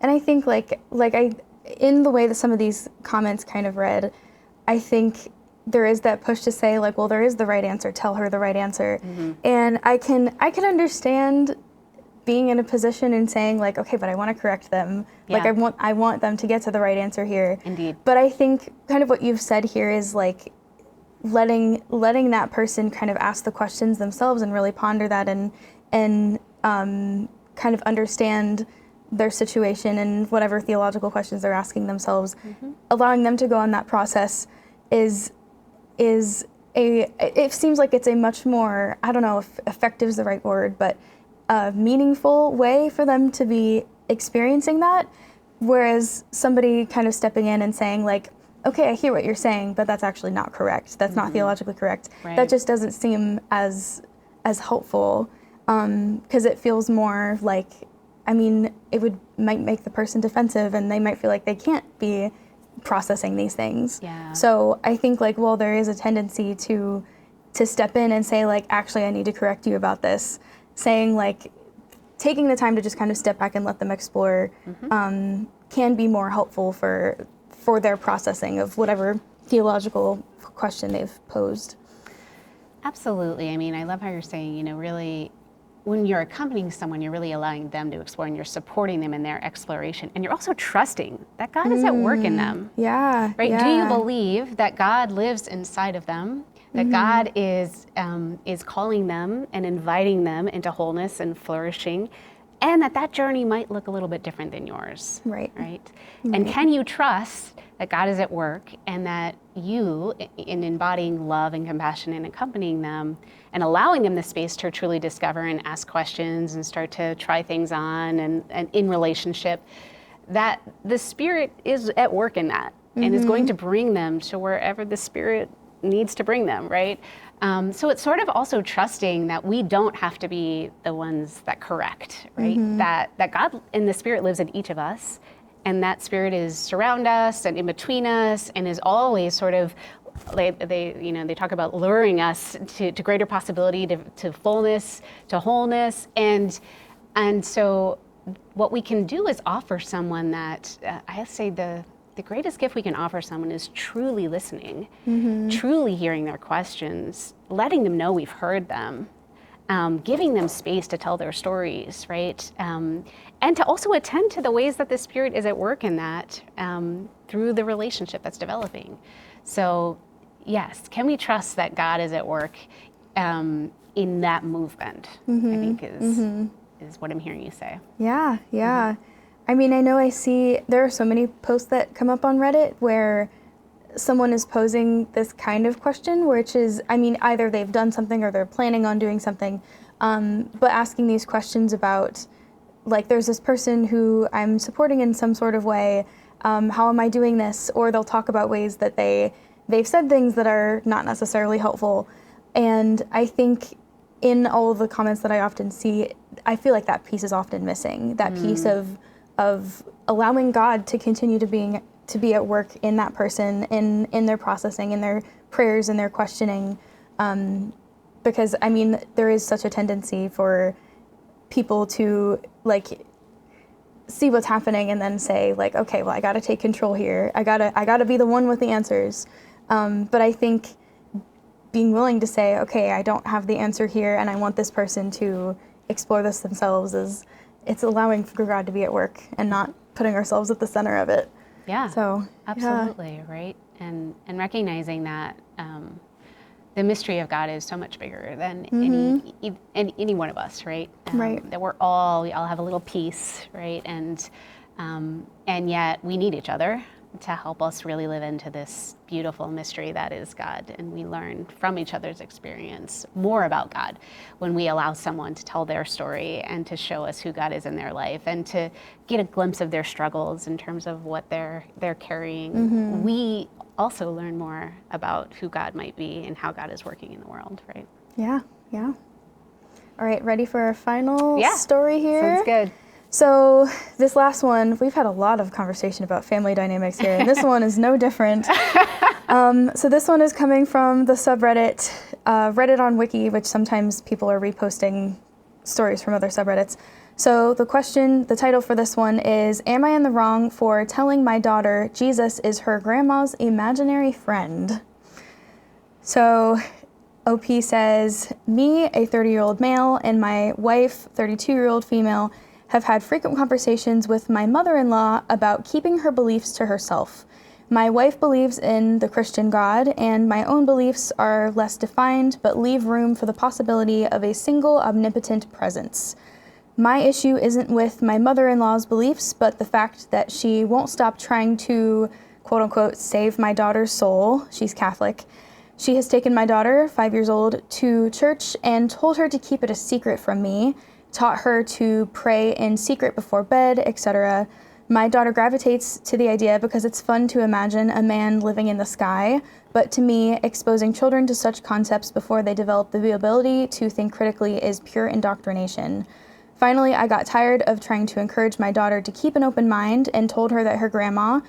And I think in the way that some of these comments kind of read, I think there is that push to say like, well, there is the right answer, tell her the right answer. And I can understand being in a position and saying like, okay, but I want to correct them. Like I want them to get to the right answer here. Indeed. But I think kind of what you've said here is like letting that person kind of ask the questions themselves and really ponder that and kind of understand their situation and whatever theological questions they're asking themselves. Allowing them to go on that process it seems like it's a much more, I don't know if effective is the right word, but a meaningful way for them to be experiencing that, whereas somebody kind of stepping in and saying like, okay, I hear what you're saying, but that's actually not correct. That's not theologically correct. Right. That just doesn't seem as helpful, because it feels more like, I mean, might make the person defensive and they might feel like they can't be processing these things. Yeah. So I think like, well, there is a tendency to step in and say like, actually, I need to correct you about this. Saying like, taking the time to just kind of step back and let them explore can be more helpful for their processing of whatever theological question they've posed. Absolutely. I mean, I love how you're saying, really, when you're accompanying someone, you're really allowing them to explore and you're supporting them in their exploration. And you're also trusting that God is at work in them. Yeah. Right? Yeah. Do you believe that God lives inside of them? That God is calling them and inviting them into wholeness and flourishing, and that journey might look a little bit different than yours. Right. Right? And can you trust that God is at work and that you, in embodying love and compassion and accompanying them and allowing them the space to truly discover and ask questions and start to try things on and in relationship, that the Spirit is at work in that and is going to bring them to wherever the Spirit needs to bring them, right? So it's sort of also trusting that we don't have to be the ones that correct, right? That God and the Spirit lives in each of us, and that Spirit is around us and in between us and is always sort of, they talk about luring us to greater possibility, to fullness, to wholeness, and so what we can do is offer someone that, I say the greatest gift we can offer someone is truly listening, truly hearing their questions, letting them know we've heard them, giving them space to tell their stories, right? And to also attend to the ways that the Spirit is at work in that through the relationship that's developing. So yes, can we trust that God is at work in that movement, I think is what I'm hearing you say. Yeah, yeah. I mean, I know I see there are so many posts that come up on Reddit where someone is posing this kind of question, which is, I mean, either they've done something or they're planning on doing something, but asking these questions about, like, there's this person who I'm supporting in some sort of way, how am I doing this? Or they'll talk about ways that they've said things that are not necessarily helpful. And I think in all of the comments that I often see, I feel like that piece is often missing, that piece of allowing God to continue to be at work in that person, in their processing, in their prayers, and their questioning, because I mean there is such a tendency for people to like see what's happening and then say like, okay, well I got to take control here. I gotta be the one with the answers. But I think being willing to say, okay, I don't have the answer here, and I want this person to explore this themselves it's allowing for God to be at work and not putting ourselves at the center of it. Yeah, so absolutely, right? And recognizing that the mystery of God is so much bigger than any one of us, right? Right. That we all have a little piece, right? And yet we need each other to help us really live into this beautiful mystery that is God. And we learn from each other's experience more about God when we allow someone to tell their story and to show us who God is in their life and to get a glimpse of their struggles in terms of what they're carrying. We also learn more about who God might be and how God is working in the world, right? Yeah, yeah. All right, ready for our final story here? Sounds good. So this last one, we've had a lot of conversation about family dynamics here, and this one is no different. So this one is coming from the subreddit, Reddit on Wiki, which sometimes people are reposting stories from other subreddits. So the title for this one is, Am I in the Wrong for Telling My Daughter Jesus is Her Grandma's Imaginary Friend? So OP says, me, a 30-year-old male, and my wife, 32-year-old female, have had frequent conversations with my mother-in-law about keeping her beliefs to herself. My wife believes in the Christian God, and my own beliefs are less defined, but leave room for the possibility of a single omnipotent presence. My issue isn't with my mother-in-law's beliefs, but the fact that she won't stop trying to, quote-unquote, save my daughter's soul. She's Catholic. She has taken my daughter, 5 years old, to church and told her to keep it a secret from me, taught her to pray in secret before bed, etc. My daughter gravitates to the idea because it's fun to imagine a man living in the sky, but to me, exposing children to such concepts before they develop the ability to think critically is pure indoctrination. Finally, I got tired of trying to encourage my daughter to keep an open mind and told her that her grandma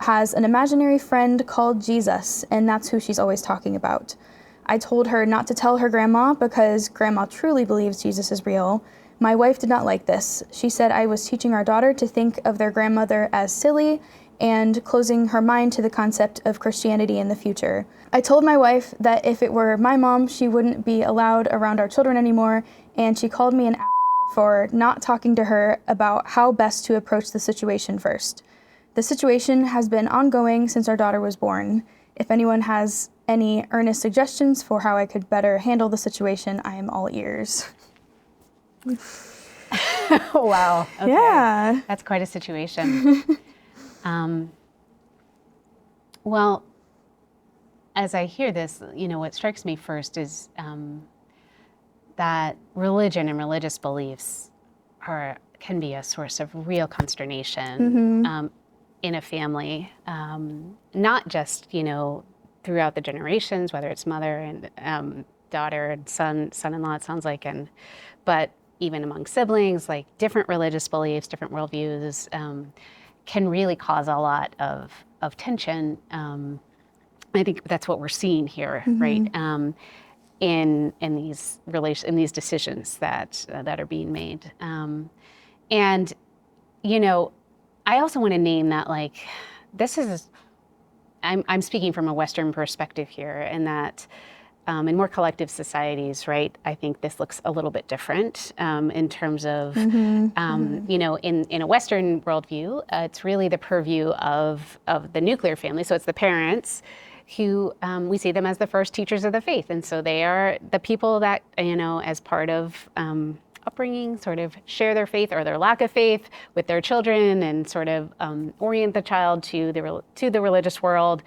has an imaginary friend called Jesus, and that's who she's always talking about. I told her not to tell her grandma because grandma truly believes Jesus is real. My wife did not like this. She said I was teaching our daughter to think of their grandmother as silly and closing her mind to the concept of Christianity in the future. I told my wife that if it were my mom, she wouldn't be allowed around our children anymore, and she called me an asshole for not talking to her about how best to approach the situation first. The situation has been ongoing since our daughter was born. If anyone has any earnest suggestions for how I could better handle the situation, I am all ears. Wow. Okay. Yeah. That's quite a situation. Well, as I hear this, what strikes me first is that religion and religious beliefs can be a source of real consternation in a family, not just throughout the generations, whether it's mother and daughter and son-in-law, it sounds like, but even among siblings, like different religious beliefs, different worldviews, can really cause a lot of tension. I think that's what we're seeing here, right? In these decisions that are being made, and I also want to name that, like, this is. I'm speaking from a Western perspective here, and that in more collective societies, right? I think this looks a little bit different in terms of, in a Western worldview, it's really the purview of the nuclear family. So it's the parents who we see them as the first teachers of the faith, and so they are the people that as part of upbringing, sort of share their faith or their lack of faith with their children, and sort of orient the child to the religious world,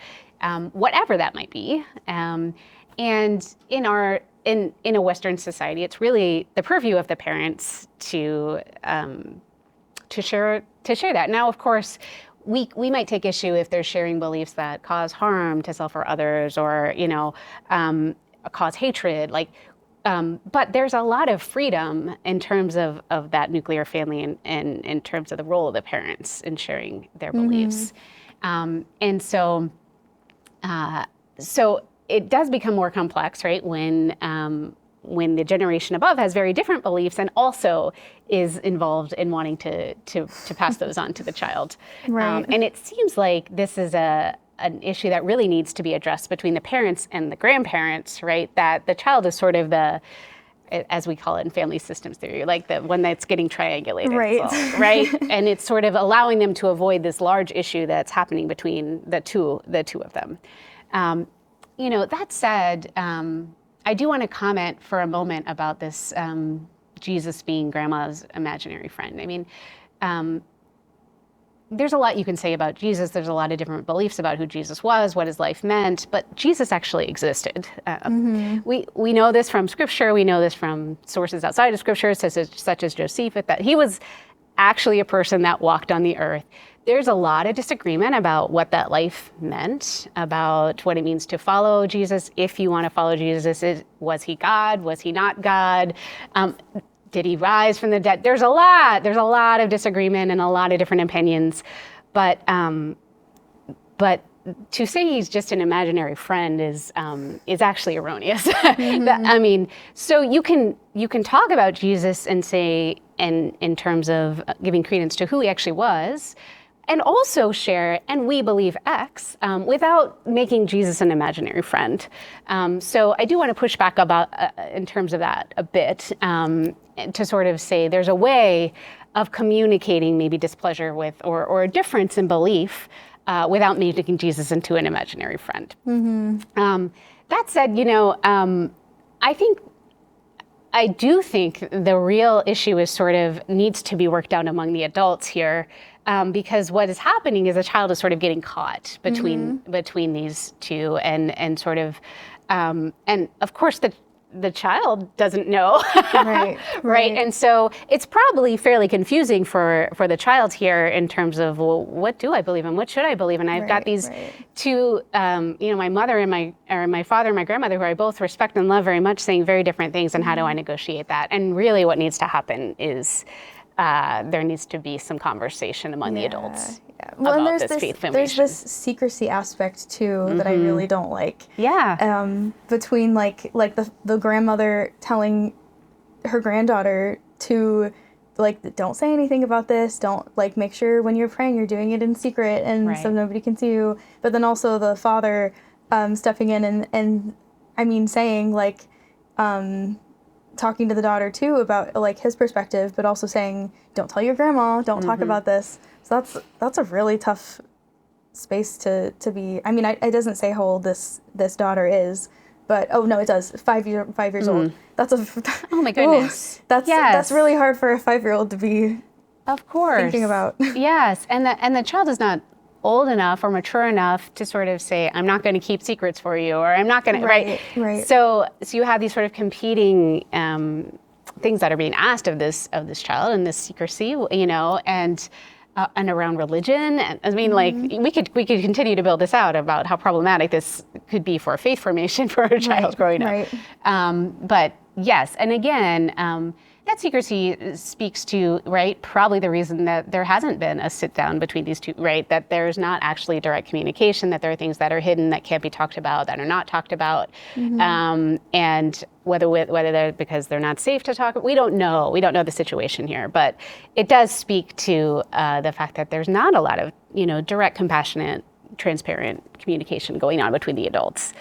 whatever that might be. And in a Western society, it's really the purview of the parents to share that. Now, of course, we might take issue if they're sharing beliefs that cause harm to self or others, or cause hatred. But there's a lot of freedom in terms of that nuclear family, and in terms of the role of the parents in sharing their beliefs. And so it does become more complex, right? When the generation above has very different beliefs and also is involved in wanting to pass those on to the child. Right. And it seems like this is an issue that really needs to be addressed between the parents and the grandparents, right? That the child is sort of as we call it in family systems theory, like the one that's getting triangulated, right? So, right, and it's sort of allowing them to avoid this large issue that's happening between the two of them. That said, I do want to comment for a moment about this Jesus being grandma's imaginary friend. I mean, there's a lot you can say about Jesus. There's a lot of different beliefs about who Jesus was, what his life meant, but Jesus actually existed. We know this from Scripture. We know this from sources outside of Scripture, such as Josephus, that he was actually a person that walked on the earth. There's a lot of disagreement about what that life meant, about what it means to follow Jesus. If you want to follow Jesus, was he God? Was he not God? Did he rise from the dead? There's a lot of disagreement and a lot of different opinions, but to say he's just an imaginary friend is actually erroneous. I mean, so you can talk about Jesus and say, in terms of giving credence to who he actually was, and also share, and we believe X, without making Jesus an imaginary friend. So I do want to push back in terms of that a bit, to sort of say there's a way of communicating maybe displeasure with or a difference in belief without making Jesus into an imaginary friend. That said, I do think the real issue is sort of needs to be worked out among the adults here, because what is happening is a child is sort of getting caught between these two, and sort of, and of course the child doesn't know, right? And so it's probably fairly confusing for the child here in terms of, well, what do I believe in? What should I believe in? I've got these two, my mother and my father and my grandmother, who I both respect and love very much, saying very different things, and how do I negotiate that? And really what needs to happen is there needs to be some conversation among the adults well, about and this faith formation. There's this secrecy aspect too that I really don't like. Between like the grandmother telling her granddaughter to don't say anything about this. Don't make sure when you're praying you're doing it in secret, and so nobody can see you. But then also the father stepping in and I mean saying talking to the daughter too about his perspective, but also saying, don't tell your grandma, don't talk about this. So that's a really tough space to be. I mean, it doesn't say how old this daughter is, but oh no, it does. 5 years old. That's a Oh my goodness. That's really hard for a 5-year-old to be of course thinking about. Yes, and the child is not old enough or mature enough to sort of say, I'm not going to keep secrets for you, or I'm not going to, right. So you have these sort of competing things that are being asked of this child, and this secrecy, you know, and around religion. And I mean, like we could continue to build this out about how problematic this could be for faith formation for a child growing up. But yes, and again, that secrecy speaks to, right, probably the reason that there hasn't been a sit down between these two, right, that there's not actually direct communication, that there are things that are hidden that can't be talked about, that are not talked about, and whether they're because they're not safe to talk, we don't know the situation here, but it does speak to the fact that there's not a lot of, you know, direct, compassionate, transparent communication going on between the adults,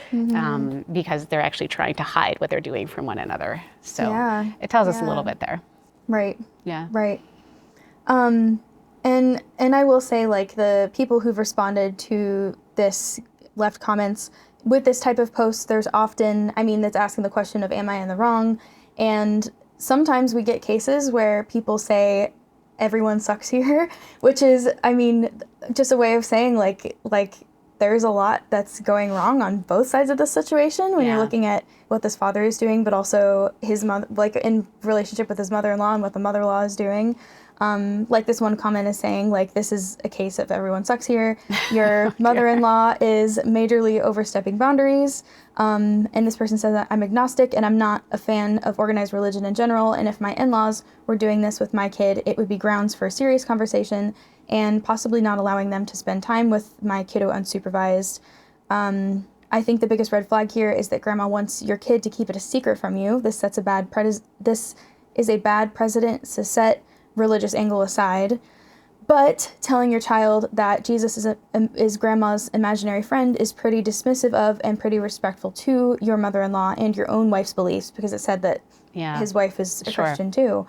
because they're actually trying to hide what they're doing from one another. So it tells us a little bit there. Right. Yeah. Right. And I will say, like, the people who've responded to this, left comments with this type of post, there's often, I mean, that's asking the question of, am I in the wrong? And sometimes we get cases where people say, everyone sucks here, which is, I mean, just a way of saying, like there's a lot that's going wrong on both sides of the situation when you're looking at what this father is doing, but also his mother, like in relationship with his mother-in-law and what the mother-in-law is doing. Like this one comment is saying, like, this is a case of everyone sucks here. Your mother-in-law is majorly overstepping boundaries. And this person says that I'm agnostic and I'm not a fan of organized religion in general. And if my in-laws were doing this with my kid, it would be grounds for a serious conversation and possibly not allowing them to spend time with my kiddo unsupervised. I think the biggest red flag here is that grandma wants your kid to keep it a secret from you. This is a bad precedent to set, religious angle aside. But telling your child that Jesus is grandma's imaginary friend is pretty dismissive of and pretty respectful to your mother-in-law and your own wife's beliefs, because it said that his wife is a Christian too.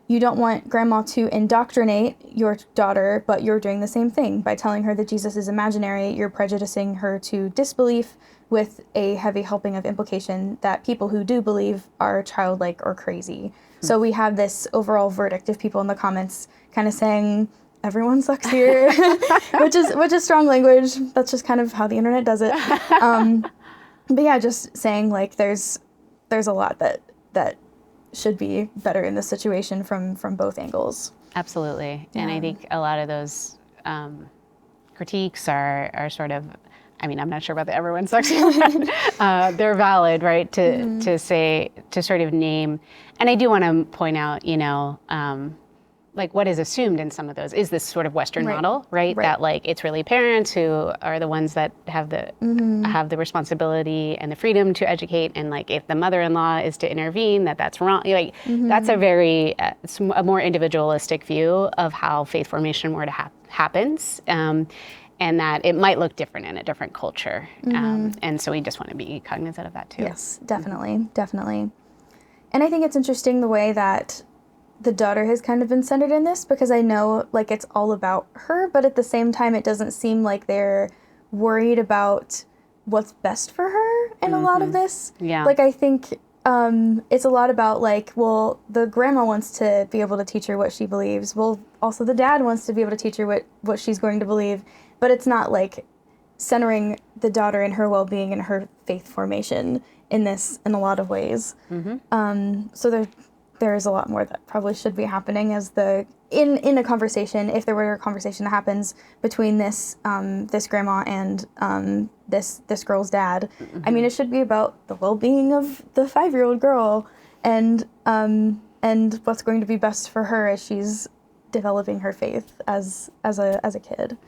You don't want grandma to indoctrinate your daughter, but you're doing the same thing. By telling her that Jesus is imaginary, you're prejudicing her to disbelief with a heavy helping of implication that people who do believe are childlike or crazy. So we have this overall verdict of people in the comments kind of saying, everyone sucks here, which is strong language. That's just kind of how the internet does it. But yeah, just saying, like, there's a lot that should be better in this situation from both angles. Absolutely. And I think a lot of those critiques are sort of, I mean, I'm not sure about the everyone sucks. They're valid, right? To say, to sort of name, and I do want to point out, you know, like what is assumed in some of those is this sort of Western model, right? That like it's really parents who are the ones that have the responsibility and the freedom to educate, and like if the mother-in-law is to intervene, that's wrong. Like that's a very a more individualistic view of how faith formation were to happens, and that it might look different in a different culture, and so we just want to be cognizant of that too. Yes, definitely, definitely. And I think it's interesting the way that the daughter has kind of been centered in this, because I know, like, it's all about her, but at the same time, it doesn't seem like they're worried about what's best for her in a lot of this. Yeah. Like, I think it's a lot about, like, well, the grandma wants to be able to teach her what she believes. Well, also the dad wants to be able to teach her what she's going to believe, but it's not, like, centering the daughter and her well-being and her faith formation in this in a lot of ways. So there is a lot more that probably should be happening as in a conversation, if there were a conversation that happens between this this grandma and this girl's dad. I mean, it should be about the well-being of the 5-year-old girl and what's going to be best for her as she's developing her faith as a kid.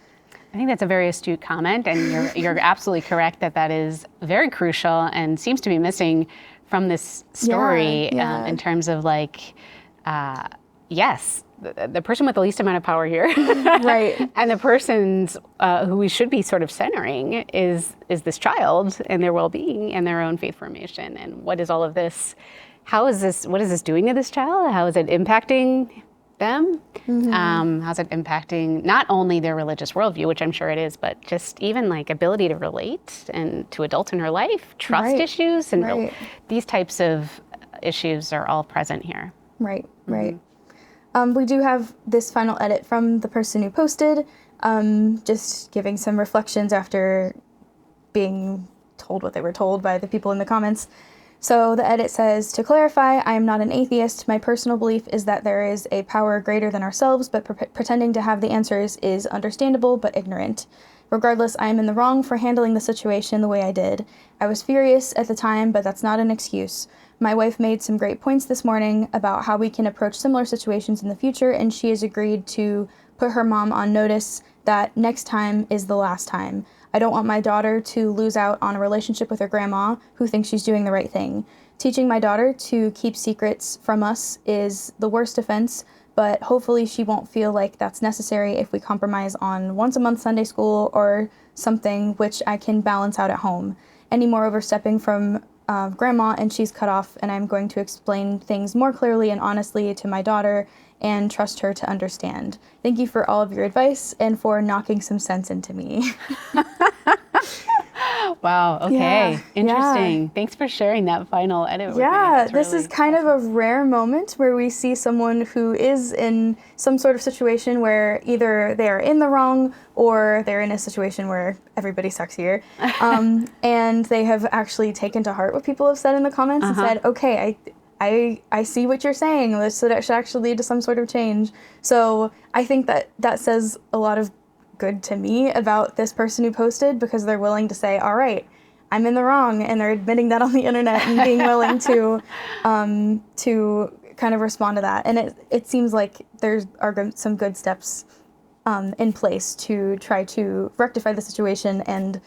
I think that's a very astute comment, and you're absolutely correct that is very crucial and seems to be missing from this story in terms of, like, yes, the person with the least amount of power here, right, and the persons who we should be sort of centering is this child and their well-being and their own faith formation. And what is all of this? What is this doing to this child? How is it impacting them? How's it impacting not only their religious worldview, which I'm sure it is, but just even like ability to relate and to adults in her life, trust issues, and these types of issues are all present here. Right. We do have this final edit from the person who posted, just giving some reflections after being told what they were told by the people in the comments. So the edit says, to clarify, I am not an atheist. My personal belief is that there is a power greater than ourselves, but pretending to have the answers is understandable but ignorant. Regardless, I am in the wrong for handling the situation the way I did. I was furious at the time, but that's not an excuse. My wife made some great points this morning about how we can approach similar situations in the future, and she has agreed to put her mom on notice that next time is the last time. I don't want my daughter to lose out on a relationship with her grandma who thinks she's doing the right thing. Teaching my daughter to keep secrets from us is the worst offense, but hopefully she won't feel like that's necessary if we compromise on once a month Sunday school or something which I can balance out at home. Any more overstepping from grandma and she's cut off, and I'm going to explain things more clearly and honestly to my daughter and trust her to understand. Thank you for all of your advice and for knocking some sense into me. Wow, okay, interesting. Yeah. Thanks for sharing that final edit with me. Yeah, this is kind of a rare moment where we see someone who is in some sort of situation where either they're in the wrong or they're in a situation where everybody sucks here. And they have actually taken to heart what people have said in the comments and said, okay, I see what you're saying, so that should actually lead to some sort of change. So I think that says a lot of good to me about this person who posted, because they're willing to say, all right, I'm in the wrong, and they're admitting that on the internet and being willing to kind of respond to that. And it seems like there are some good steps in place to try to rectify the situation and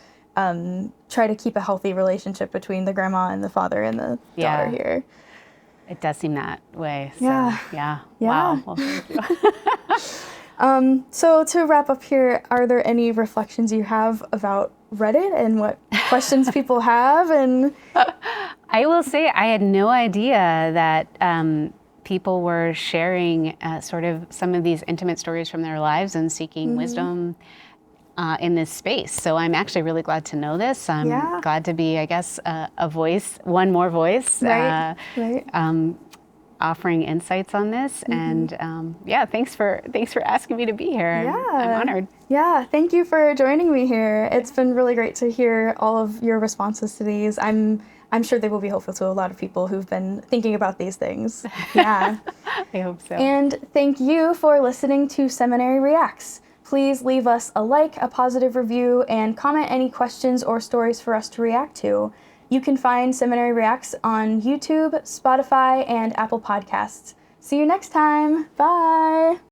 try to keep a healthy relationship between the grandma and the father and the daughter here. It does seem that way. So, yeah. Wow. Well, thank you. So to wrap up here, are there any reflections you have about Reddit and what questions people have? And I will say I had no idea that people were sharing sort of some of these intimate stories from their lives and seeking wisdom in this space. So I'm actually really glad to know this. I'm glad to be, I guess, a voice, one more voice, offering insights on this. And thanks for asking me to be here. Yeah. I'm honored. Yeah, thank you for joining me here. It's been really great to hear all of your responses to these. I'm sure they will be helpful to a lot of people who've been thinking about these things. Yeah. I hope so. And thank you for listening to Seminary Reacts. Please leave us a like, a positive review, and comment any questions or stories for us to react to. You can find Seminary Reacts on YouTube, Spotify, and Apple Podcasts. See you next time. Bye.